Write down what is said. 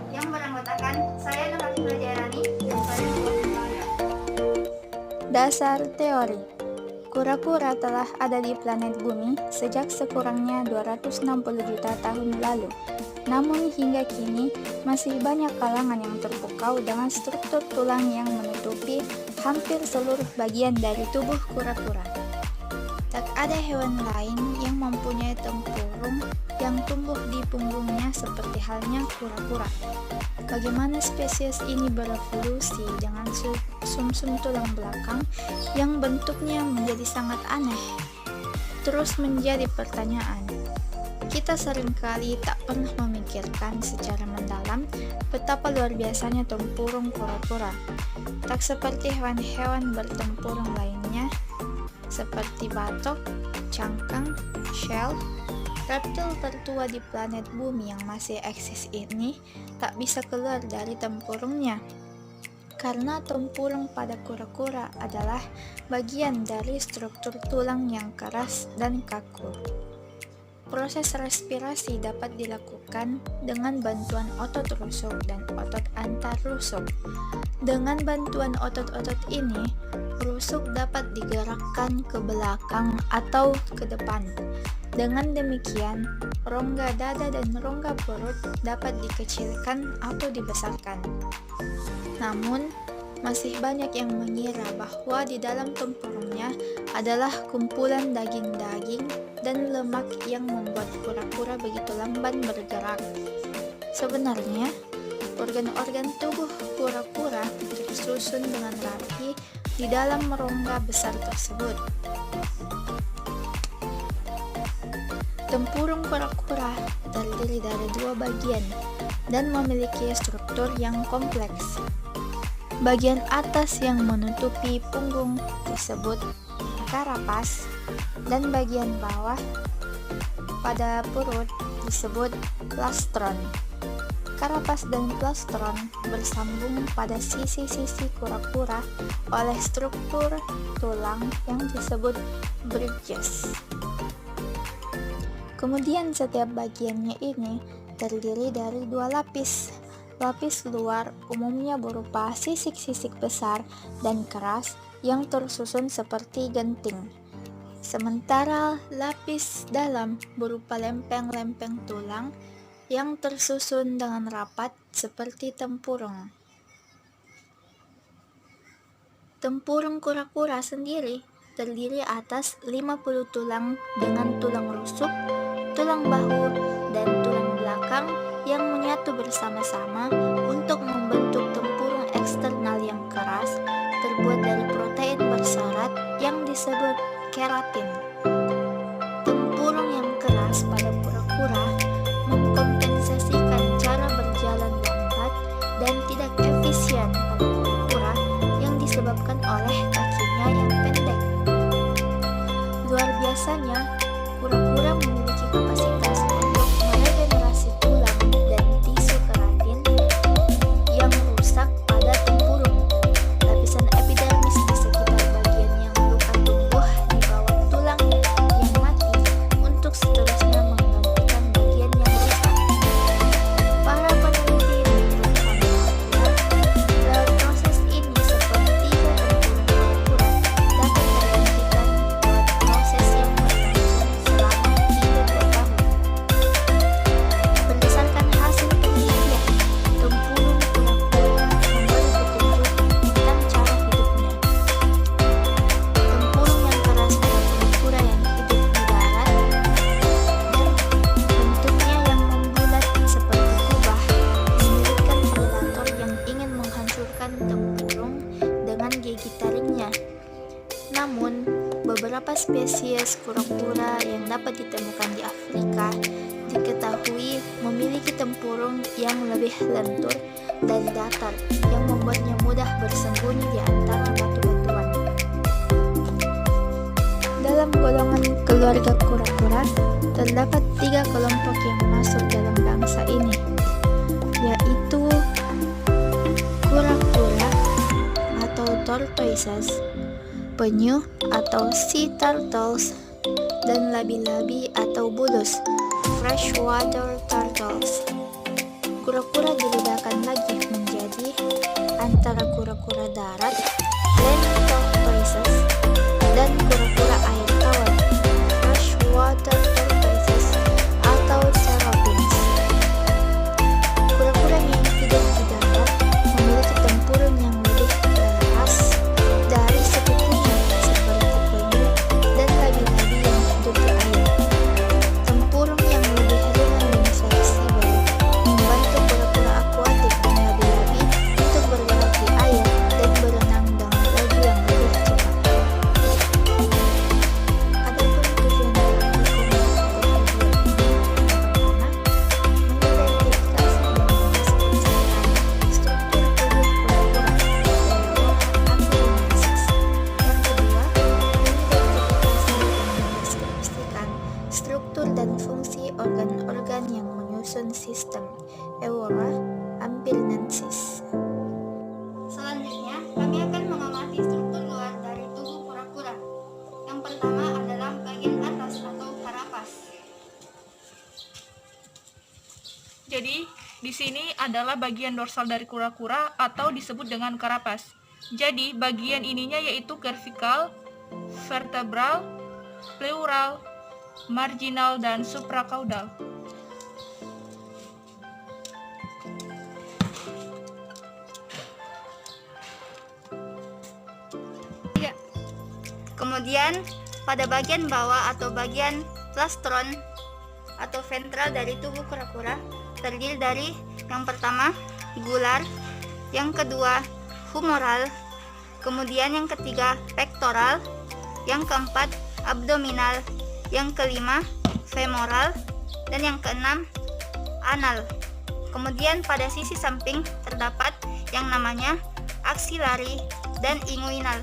yang beranggotakan saya Nurhati Prajarani dan saya Muhammad Hidayah. Dasar teori. Kura-kura telah ada di planet bumi sejak sekurangnya 260 juta tahun lalu. Namun hingga kini masih banyak kalangan yang terpukau dengan struktur tulang yang menutupi hampir seluruh bagian dari tubuh kura-kura. Tak ada hewan lain yang mempunyai tempurung yang tumbuh di punggungnya seperti halnya kura-kura. Bagaimana spesies ini berevolusi dengan sumsum tulang belakang yang bentuknya menjadi sangat aneh? Terus menjadi pertanyaan. Kita seringkali tak pernah memikirkan secara mendalam betapa luar biasanya tempurung kura-kura. Tak seperti hewan-hewan bertempurung lainnya, seperti batok, cangkang, shell, reptil tertua di planet bumi yang masih eksis ini tak bisa keluar dari tempurungnya. Karena tempurung pada kura-kura adalah bagian dari struktur tulang yang keras dan kaku. Proses respirasi dapat dilakukan dengan bantuan otot rusuk dan otot antar rusuk. Dengan bantuan otot-otot ini, rusuk dapat digerakkan ke belakang atau ke depan. Dengan demikian, rongga dada dan rongga perut dapat dikecilkan atau dibesarkan. Namun, masih banyak yang mengira bahwa di dalam tempurungnya adalah kumpulan daging-daging dan lemak yang membuat kura-kura begitu lamban bergerak. Sebenarnya, organ-organ tubuh kura-kura tersusun dengan rapi di dalam rongga besar tersebut. Tempurung kura-kura terdiri dari dua bagian dan memiliki struktur yang kompleks. Bagian atas yang menutupi punggung disebut karapas, dan bagian bawah pada perut disebut plastron. Karapas dan plastron bersambung pada sisi-sisi kura-kura oleh struktur tulang yang disebut bridges. Kemudian setiap bagiannya ini terdiri dari dua lapis. Lapis luar umumnya berupa sisik-sisik besar dan keras yang tersusun seperti genting. Sementara lapis dalam berupa lempeng-lempeng tulang yang tersusun dengan rapat seperti tempurung. Tempurung kura-kura sendiri terdiri atas 50 tulang dengan tulang rusuk, tulang bahu, dan tulang belakang yang menyatu bersama-sama untuk membentuk tempurung eksternal yang keras terbuat dari protein berserat yang disebut keratin. Tempurung yang keras pada kura-kura mengkompensasikan cara berjalan lambat dan tidak efisien pada kura-kura yang disebabkan oleh kakinya yang pendek. Luar biasanya, kura-kura memiliki kapasitas untuk meregenerasi tulang dan tisu keratin yang rusak pada tempurung. Lapisan epidermis di sekitar bagian yang luka tumbuh di bawah tulang yang mati untuk seterusnya menggantikan bagian yang rusak. Para peneliti menunjukkan bahwa proses ini sepertiga tempurung kura-kura dapat terhentikan lewat proses yang berlangsung selama 30 tahun. Berdasarkan hasil penelitian, tempurung kura-kura memberi petunjuk tentang cara hidupnya. Tempurung yang keras pada kura-kura yang hidup di darat dan bentuknya yang membulat seperti kubah menyulitkan predator yang ingin menghancurkan tempurung dengan gigi taringnya. Namun, beberapa spesies kura-kura yang dapat ditemukan di Afrika diketahui memiliki tempurung yang lebih lentur dan datar yang membuatnya mudah bersembunyi di antara batu-batuan. Dalam golongan keluarga kura-kura, terdapat 3 kelompok yang masuk dalam bangsa ini, yaitu kura-kura atau tortoises, penyu atau sea turtles, dan labi-labi atau bulus, freshwater turtles. Kura-kura dibedakan kura-kura darat, land tortoises, dan kura-kura air tawar, freshwater tortoises atau serapins. Kura-kura yang hidup di darat memiliki tempurung yang lebih keras dari sekutunya seperti penyu dan labi-labi yang hidup di air. Tempurung yang lebih ringan dan fleksibel membantu kura-kura akuatik dan labi-labi untuk bergerak di air dan berenang dengan laju yang lebih cepat. Adapun tujuan dari mendeskripsikan struktur dan fungsi organ-organ yang menyusun sistem Eura Ambilinensis. Selanjutnya, kami akan mengamati struktur luar dari tubuh kura-kura. Yang pertama adalah bagian atas atau karapas. Jadi, di sini adalah bagian dorsal dari kura-kura atau disebut dengan karapas. Jadi, bagian ininya yaitu cervical, vertebral, pleural, marginal, dan supracaudal. Kemudian, pada bagian bawah atau bagian plastron atau ventral dari tubuh kura-kura terdiri dari yang pertama gular, yang kedua humoral, kemudian yang ketiga pectoral, yang keempat abdominal, yang kelima femoral, dan yang keenam anal. Kemudian pada sisi samping terdapat yang namanya axillary dan inguinal.